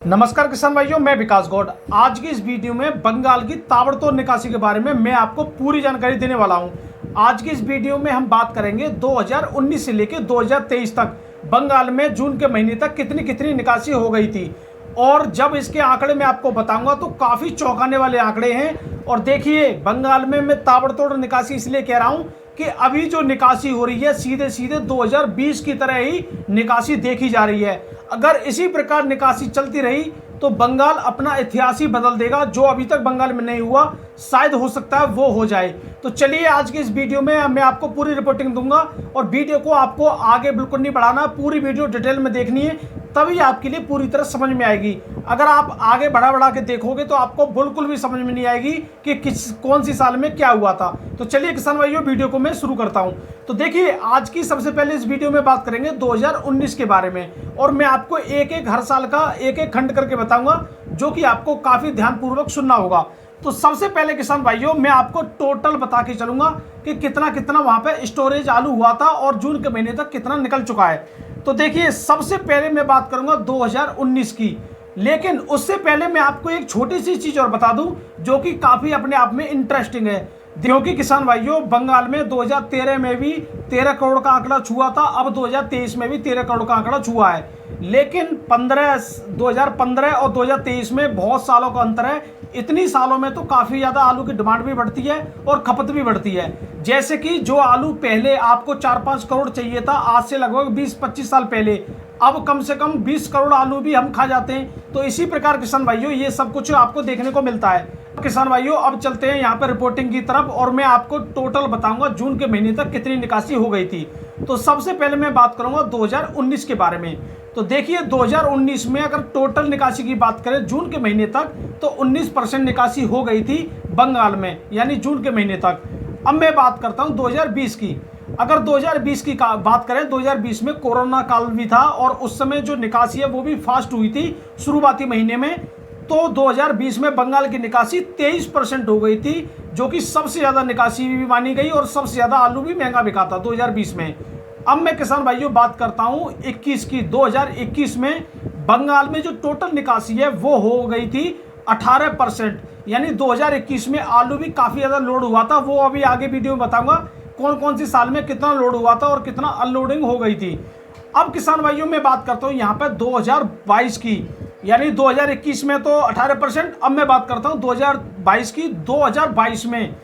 नमस्कार किसान भाइयों, मैं विकास गौड़। आज की इस वीडियो में बंगाल की ताबड़तोड़ निकासी के बारे में मैं आपको पूरी जानकारी देने वाला हूं। आज की इस वीडियो में हम बात करेंगे 2019 से लेकर 2023 तक बंगाल में जून के महीने तक कितनी कितनी निकासी हो गई थी। और जब इसके आंकड़े मैं आपको बताऊंगा तो काफ़ी चौंकाने वाले आंकड़े हैं। और देखिए, बंगाल में मैं ताबड़तोड़ निकासी इसलिए कह रहा हूँ कि अभी जो निकासी हो रही है सीधे सीधे 2020 की तरह ही निकासी देखी जा रही है। अगर इसी प्रकार निकासी चलती रही तो बंगाल अपना इतिहास ही बदल देगा। जो अभी तक बंगाल में नहीं हुआ, शायद हो सकता है वो हो जाए। तो चलिए, आज की इस वीडियो में मैं आपको पूरी रिपोर्टिंग दूंगा और वीडियो को आपको आगे बिल्कुल नहीं बढ़ाना, पूरी वीडियो डिटेल में देखनी है, तभी आपके लिए पूरी तरह समझ में आएगी। अगर आप आगे बढ़ा के देखोगे तो आपको बिल्कुल भी समझ में नहीं आएगी कि कौन सी साल में क्या हुआ था। तो चलिए किसान भाइयों, वीडियो को मैं शुरू करता हूं। तो देखिए, आज की सबसे पहले इस वीडियो में बात करेंगे 2019 के बारे में, और मैं आपको एक एक हर साल का एक एक खंड करके बताऊंगा, जो कि आपको काफी ध्यानपूर्वक सुनना होगा। तो सबसे पहले किसान भाइयों, मैं आपको टोटल बता के चलूंगा कि कितना कितना वहां पे स्टोरेज आलू हुआ था और जून के महीने तक कितना निकल चुका है। तो देखिए, सबसे पहले मैं बात करूंगा 2019 की, लेकिन उससे पहले मैं आपको एक छोटी सी चीज और बता दूं जो कि काफी अपने आप में इंटरेस्टिंग है। क्योंकि किसान भाइयों, बंगाल में 2013 में भी 13 करोड़ का आंकड़ा छुआ था, अब 2023 में भी 13 करोड़ का आंकड़ा छुआ है। लेकिन 2015 और 2023 में बहुत सालों का अंतर है। इतनी सालों में तो काफ़ी ज़्यादा आलू की डिमांड भी बढ़ती है और खपत भी बढ़ती है। जैसे कि जो आलू पहले आपको 4-5 करोड़ चाहिए था आज से लगभग 20-25 साल पहले, अब कम से कम 20 करोड़ आलू भी हम खा जाते हैं। तो इसी प्रकार किसान भाइयों, ये सब कुछ आपको देखने को मिलता है। किसान भाइयों, अब चलते हैं यहाँ पर रिपोर्टिंग की तरफ और मैं आपको टोटल बताऊंगा जून के महीने तक कितनी निकासी हो गई थी। तो सबसे पहले मैं बात करूंगा 2019 के बारे में। तो देखिए, 2019 में अगर टोटल निकासी की बात करें जून के महीने तक, तो 19% निकासी हो गई थी बंगाल में, यानी जून के महीने तक। अब मैं बात करता हूं 2020 की। अगर 2020 की बात करें, 2020 में कोरोना काल भी था और उस समय जो निकासी है वो भी फास्ट हुई थी शुरुआती महीने में। तो 2020 में बंगाल की निकासी 23% हो गई थी, जो कि सबसे ज़्यादा निकासी भी मानी गई और सबसे ज़्यादा आलू भी महंगा बिका था 2020 में। अब मैं किसान भाइयों बात करता हूं 21 की। 2021 में बंगाल में जो टोटल निकासी है वो हो गई थी 18%, यानी 2021 में आलू भी काफ़ी ज़्यादा लोड हुआ था। वो अभी आगे वीडियो में बताऊंगा कौन कौन सी साल में कितना लोड हुआ था और कितना अनलोडिंग हो गई थी। अब किसान भाइयों मैं बात करता हूँ यहाँ पर 2022 की, यानी 2021 में तो 18%। अब मैं बात करता हूँ 2022 की। 2022 में,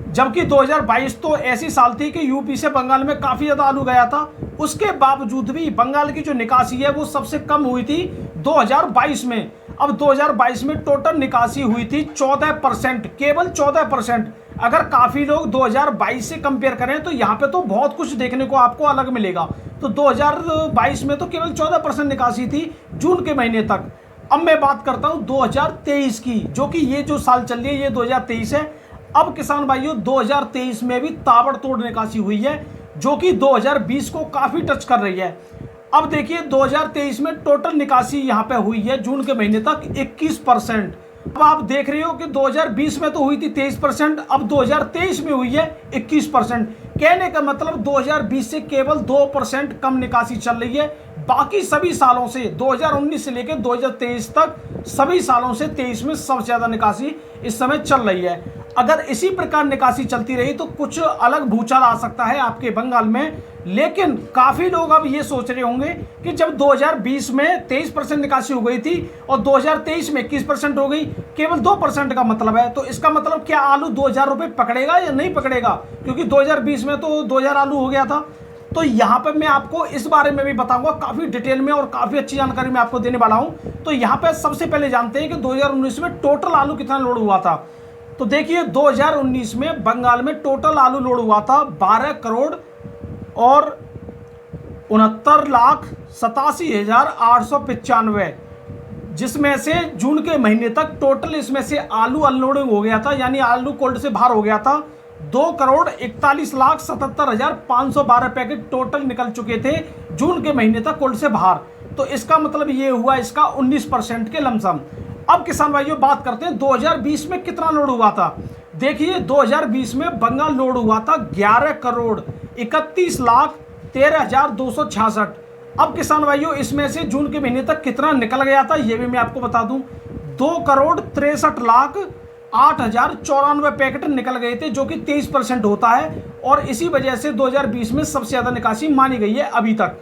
जबकि 2022 तो ऐसी साल थी कि यूपी से बंगाल में काफ़ी ज़्यादा आलू गया था, उसके बावजूद भी बंगाल की जो निकासी है वो सबसे कम हुई थी 2022 में। अब 2022 में टोटल निकासी हुई थी 14%, केवल 14%। अगर काफ़ी लोग 2022 से कंपेयर करें तो यहाँ पे तो बहुत कुछ देखने को आपको अलग मिलेगा। तो 2022 में तो केवल 14% निकासी थी जून के महीने तक। अब मैं बात करता हूँ 2023 की, जो कि ये जो साल चल रही है ये 2023 है। अब किसान भाइयों, 2023 में भी ताबड़तोड़ निकासी हुई है, जो कि 2020 को काफ़ी टच कर रही है। अब देखिए, 2023 में टोटल निकासी यहाँ पे हुई है जून के महीने तक 21%। अब आप देख रहे हो कि 2020 में तो हुई थी 23%, अब 2023 में हुई है 21%। कहने का मतलब 2020 से केवल 2% कम निकासी चल रही है। बाकी सभी सालों से, 2019 से लेकर 2023 तक सभी सालों से 23 में सबसे ज़्यादा निकासी इस समय चल रही है। अगर इसी प्रकार निकासी चलती रही तो कुछ अलग भूचाल आ सकता है आपके बंगाल में। लेकिन काफ़ी लोग अब ये सोच रहे होंगे कि जब 2020 में 23% निकासी हो गई थी और 2023 में 21% हो गई, केवल 2% का मतलब है, तो इसका मतलब क्या आलू 2000 रुपये पकड़ेगा या नहीं पकड़ेगा? क्योंकि 2020 में तो 2000 आलू हो गया था। तो यहाँ पर मैं आपको इस बारे में भी बताऊंगा काफ़ी डिटेल में और काफ़ी अच्छी जानकारी मैं आपको देने वाला हूँ। तो यहाँ पर सबसे पहले जानते हैं कि 2019 में टोटल आलू कितना लोड हुआ था। तो देखिए, 2019 में बंगाल में टोटल आलू लोड हुआ था 12 करोड़ और 69,87,895, जिसमें से जून के महीने तक टोटल इसमें से आलू अनलोडिंग हो गया था, यानी आलू कोल्ड से बाहर हो गया था। 2,41,77,512 पैकेट टोटल निकल चुके थे जून के महीने तक कोल्ड से बाहर। तो इसका मतलब ये हुआ इसका 19% के लमसम। अब किसान भाइयों बात करते हैं 2020 में कितना लोड हुआ था। देखिए, 2020 में बंगाल लोड हुआ था 11 करोड़ 31,13,266 अब किसान भाइयों इसमें से जून के महीने तक कितना निकल गया था ये भी मैं आपको बता दूं। 2,63,08,094 पैकेट निकल गए थे, जो कि 23% होता है, और इसी वजह से 2020 में सबसे ज़्यादा निकासी मानी गई है अभी तक।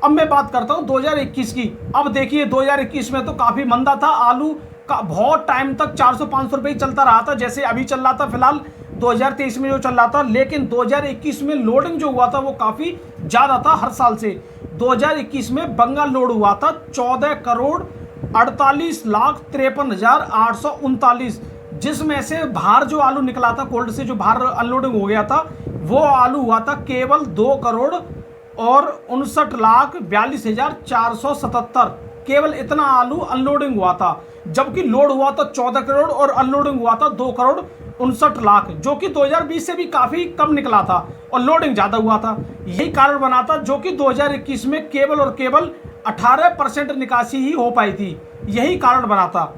अब मैं बात करता हूं 2021 की। अब देखिए 2021 में तो काफ़ी मंदा था, आलू का बहुत टाइम तक 400-500 रुपये चलता रहा था, जैसे अभी चल रहा था फिलहाल 2023 में जो चल रहा था। लेकिन 2021 में लोडिंग जो हुआ था वो काफ़ी ज़्यादा था हर साल से। 2021 में बंगाल लोड हुआ था 14,48,53,839, जिसमें से बाहर जो आलू निकला था कोल्ड से, जो बाहर अनलोडिंग हो गया था, वो आलू हुआ था केवल 2,61,42,477। केवल इतना आलू अनलोडिंग हुआ था, जबकि लोड हुआ था 14 करोड़ और अनलोडिंग हुआ था 2,59,00,000, जो कि 2020 से भी काफ़ी कम निकला था और लोडिंग ज़्यादा हुआ था। यही कारण बना था जो कि 2021 में केवल और केवल 18% निकासी ही हो पाई थी, यही कारण बना था।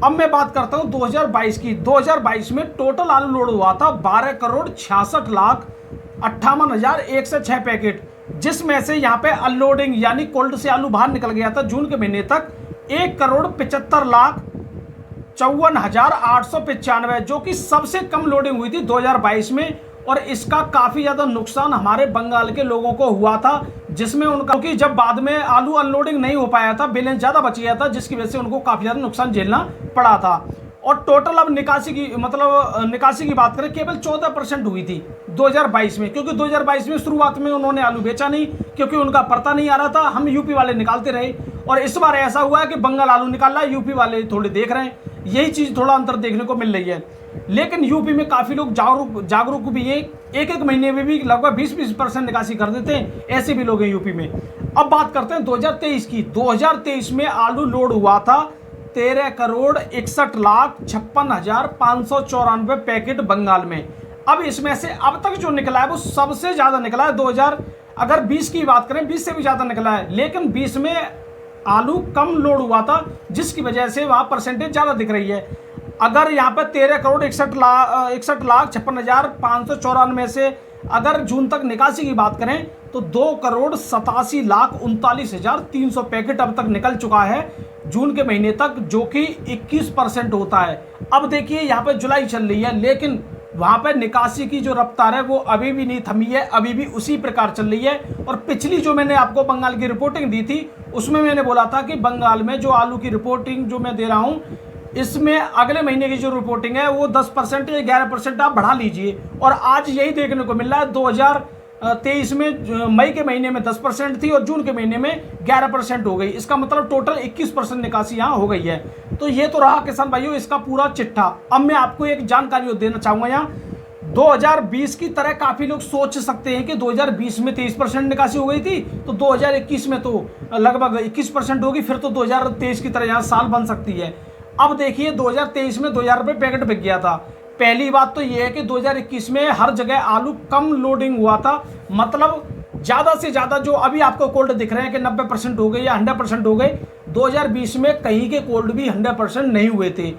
अब मैं बात करता हूं 2022 की। 2022 में टोटल आलू लोड हुआ था 12,66,58,106 पैकेट, जिसमें से यहाँ पे अनलोडिंग यानी कोल्ड से आलू बाहर निकल गया था जून के महीने तक 1,75,54,895, जो कि सबसे कम लोडिंग हुई थी 2022 में। और इसका काफ़ी ज़्यादा नुकसान हमारे बंगाल के लोगों को हुआ था, जिसमें उनका, क्योंकि जब बाद में आलू अनलोडिंग नहीं हो पाया था, बैलेंस ज़्यादा बच गया था, जिसकी वजह से उनको काफ़ी ज़्यादा नुकसान झेलना पड़ा था। और टोटल अब निकासी की बात करें, केवल 14% हुई थी 2022 में, क्योंकि 2022 में शुरुआत में उन्होंने आलू बेचा नहीं, क्योंकि उनका पता नहीं आ रहा था, हम यूपी वाले निकालते रहे। और इस बार ऐसा हुआ है कि बंगाल आलू निकाल रहा है, यूपी वाले थोड़े देख रहे हैं, यही चीज़ थोड़ा अंतर देखने को मिल रही है। लेकिन यूपी में काफ़ी लोग जागरूक भी हैं, एक महीने में भी लगभग 20% निकासी कर देते हैं, ऐसे भी लोग हैं यूपी में। अब बात करते हैं 2023 की। 2023 में आलू लोड हुआ था 13,61,56,594 पैकेट बंगाल में। अब इसमें से अब तक जो निकला है वो सबसे ज़्यादा निकला है 2020 की बात करें, 20 से भी ज़्यादा निकला है। लेकिन 20 में आलू कम लोड हुआ था, जिसकी वजह से वहाँ परसेंटेज ज़्यादा दिख रही है। अगर यहाँ पर 13,61,56,594 में से अगर जून तक निकासी की बात करें तो 2,87,39,300 पैकेट अब तक निकल चुका है जून के महीने तक, जो कि 21% होता है। अब देखिए यहाँ पे जुलाई चल रही है, लेकिन वहाँ पे निकासी की जो रफ्तार है वो अभी भी नहीं थमी है, अभी भी उसी प्रकार चल रही है। और पिछली जो मैंने आपको बंगाल की रिपोर्टिंग दी थी, उसमें मैंने बोला था कि बंगाल में जो आलू की रिपोर्टिंग जो मैं दे रहा हूँ, इसमें अगले महीने की जो रिपोर्टिंग है वो 10% या 11% आप बढ़ा लीजिए। और आज यही देखने को मिल रहा है। 2023 में मई के महीने में 10% थी और जून के महीने में 11% हो गई। इसका मतलब टोटल 21% निकासी यहाँ हो गई है। तो ये तो रहा किसान भाइयों इसका पूरा चिट्ठा। अब मैं आपको एक जानकारी देना चाहूँगा यहाँ। 2020 की तरह काफ़ी लोग सोच सकते हैं कि 2020 में 23% निकासी हो गई थी, तो 2021 में तो लगभग 21% होगी, फिर तो 2023 की तरह यहाँ साल बन सकती है। अब देखिए 2023 में 2,000 रुपये पैकेट बिक गया था। पहली बात तो ये है कि 2021 में हर जगह आलू कम लोडिंग हुआ था, मतलब ज़्यादा से ज़्यादा जो अभी आपको कोल्ड दिख रहे हैं कि 90% हो गए या 100% हो गए, 2020 में कहीं के कोल्ड भी 100% नहीं हुए थे।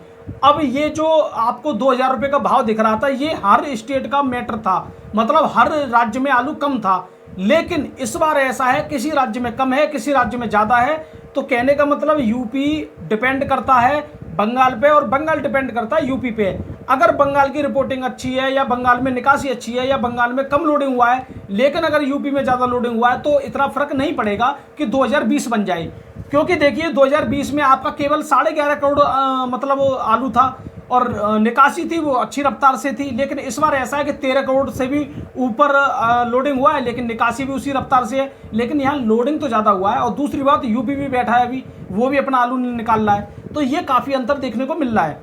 अब ये जो आपको 2,000 रुपये का भाव दिख रहा था, ये हर स्टेट का मैटर था, मतलब हर राज्य में आलू कम था। लेकिन इस बार ऐसा है, किसी राज्य में कम है, किसी राज्य में ज़्यादा है। तो कहने का मतलब यूपी डिपेंड करता है बंगाल पे और बंगाल डिपेंड करता है यूपी पे। अगर बंगाल की रिपोर्टिंग अच्छी है या बंगाल में निकासी अच्छी है या बंगाल में कम लोडिंग हुआ है, लेकिन अगर यूपी में ज़्यादा लोडिंग हुआ है, तो इतना फर्क नहीं पड़ेगा कि 2020 बन जाए। क्योंकि देखिए 2020 में आपका केवल 11.5 करोड़ मतलब आलू था और निकासी थी वो अच्छी रफ्तार से थी। लेकिन इस बार ऐसा है कि 13 करोड़ से भी ऊपर लोडिंग हुआ है, लेकिन निकासी भी उसी रफ्तार से है। लेकिन यहाँ लोडिंग तो ज़्यादा हुआ है। और दूसरी बात, यूपी भी बैठा है अभी, वो भी अपना आलू निकाल रहा है। तो ये काफ़ी अंतर देखने को मिल रहा है।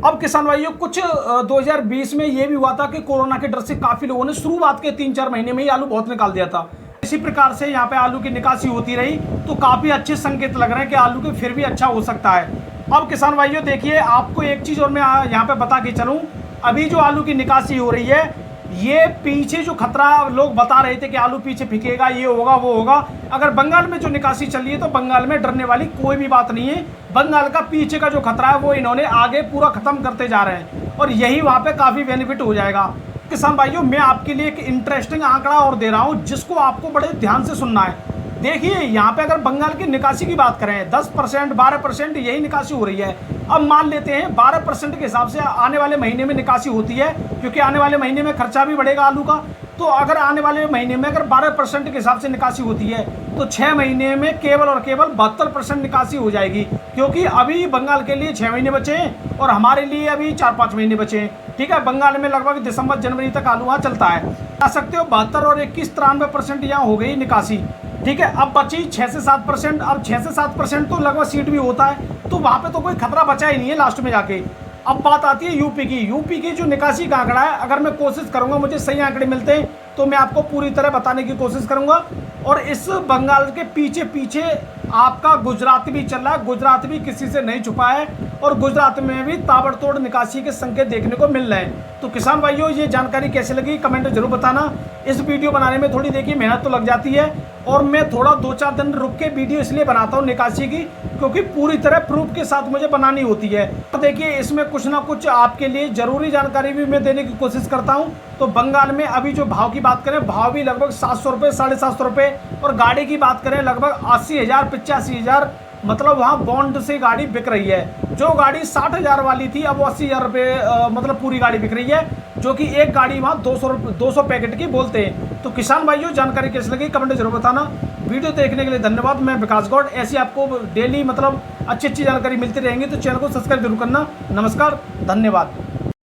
अब किसान भाइयों कुछ 2020 में ये भी हुआ था कि कोरोना के डर से काफ़ी लोगों ने शुरुआत के 3-4 महीने में ही आलू बहुत निकाल दिया था। इसी प्रकार से यहाँ पे आलू की निकासी होती रही, तो काफ़ी अच्छे संकेत लग रहे हैं कि आलू के फिर भी अच्छा हो सकता है। अब किसान भाइयों देखिए, आपको एक चीज़ और मैं यहाँ पे बता के चलूँ, अभी जो आलू की निकासी हो रही है, ये पीछे जो खतरा लोग बता रहे थे कि आलू पीछे फेंकेगा, ये होगा वो होगा, अगर बंगाल में जो निकासी चली है तो बंगाल में डरने वाली कोई भी बात नहीं है। बंगाल का पीछे का जो खतरा है वो इन्होंने आगे पूरा खत्म करते जा रहे हैं और यही वहाँ पे काफ़ी बेनिफिट हो जाएगा। किसान भाइयों मैं आपके लिए एक इंटरेस्टिंग आंकड़ा और दे रहा हूँ, जिसको आपको बड़े ध्यान से सुनना है। देखिए यहाँ पे अगर बंगाल की निकासी की बात करें 10% 12% यही निकासी हो रही है। अब मान लेते हैं 12% के हिसाब से आने वाले महीने में निकासी होती है, क्योंकि आने वाले महीने में खर्चा भी बढ़ेगा आलू का। तो अगर आने वाले महीने में अगर 12% के हिसाब से निकासी होती है तो 6 महीने में केवल और केवल 72% निकासी हो जाएगी, क्योंकि अभी बंगाल के लिए 6 महीने बचे हैं और हमारे लिए अभी 4-5 महीने बचे हैं। ठीक है, बंगाल में लगभग दिसंबर जनवरी तक आलू वहाँ चलता है। आ सकते हो 72 और 21 93% यहाँ हो गई निकासी। ठीक है, अब बची 6 से 7%। अब 6 से 7% तो लगभग सीट भी होता है, तो वहाँ पे तो कोई खतरा बचा ही नहीं है लास्ट में जाके। अब बात आती है यूपी की। यूपी की जो निकासी का आंकड़ा है, अगर मैं कोशिश करूंगा, मुझे सही आंकड़े मिलते हैं तो मैं आपको पूरी तरह बताने की कोशिश करूंगा। और इस बंगाल के पीछे पीछे आपका गुजरात भी चल रहा है। गुजरात भी किसी से नहीं छुपा है और गुजरात में भी ताबड़तोड़ निकासी के संकेत देखने को मिल रहे हैं। तो किसान भाइयों, ये जानकारी कैसे लगी कमेंट जरूर बताना। इस वीडियो बनाने में थोड़ी देखिए मेहनत तो लग जाती है, और मैं थोड़ा 2-4 दिन रुक के वीडियो इसलिए बनाता हूँ निकासी की, क्योंकि पूरी तरह प्रूफ के साथ मुझे बनानी होती है। तो देखिए इसमें कुछ ना कुछ आपके लिए जरूरी जानकारी भी मैं देने की कोशिश करता हूँ। तो बंगाल में अभी जो भाव की बात करें, भाव भी लगभग 700 रुपये 750 रुपये, और गाड़ी की बात करें लगभग 80,000 85,000, मतलब वहाँ बॉन्ड से गाड़ी बिक रही है। जो गाड़ी 60,000 वाली थी अब वो 80,000 रुपये मतलब पूरी गाड़ी बिक रही है, जो कि एक गाड़ी वहाँ 200 पैकेट की बोलते हैं। तो किसान भाइयों, जानकारी कैसी लगी कमेंट जरूर बताना। वीडियो देखने के लिए धन्यवाद। मैं विकास गौड़। ऐसी आपको डेली मतलब अच्छी जानकारी मिलती रहेंगी, तो चैनल को सब्सक्राइब जरूर करना। नमस्कार, धन्यवाद।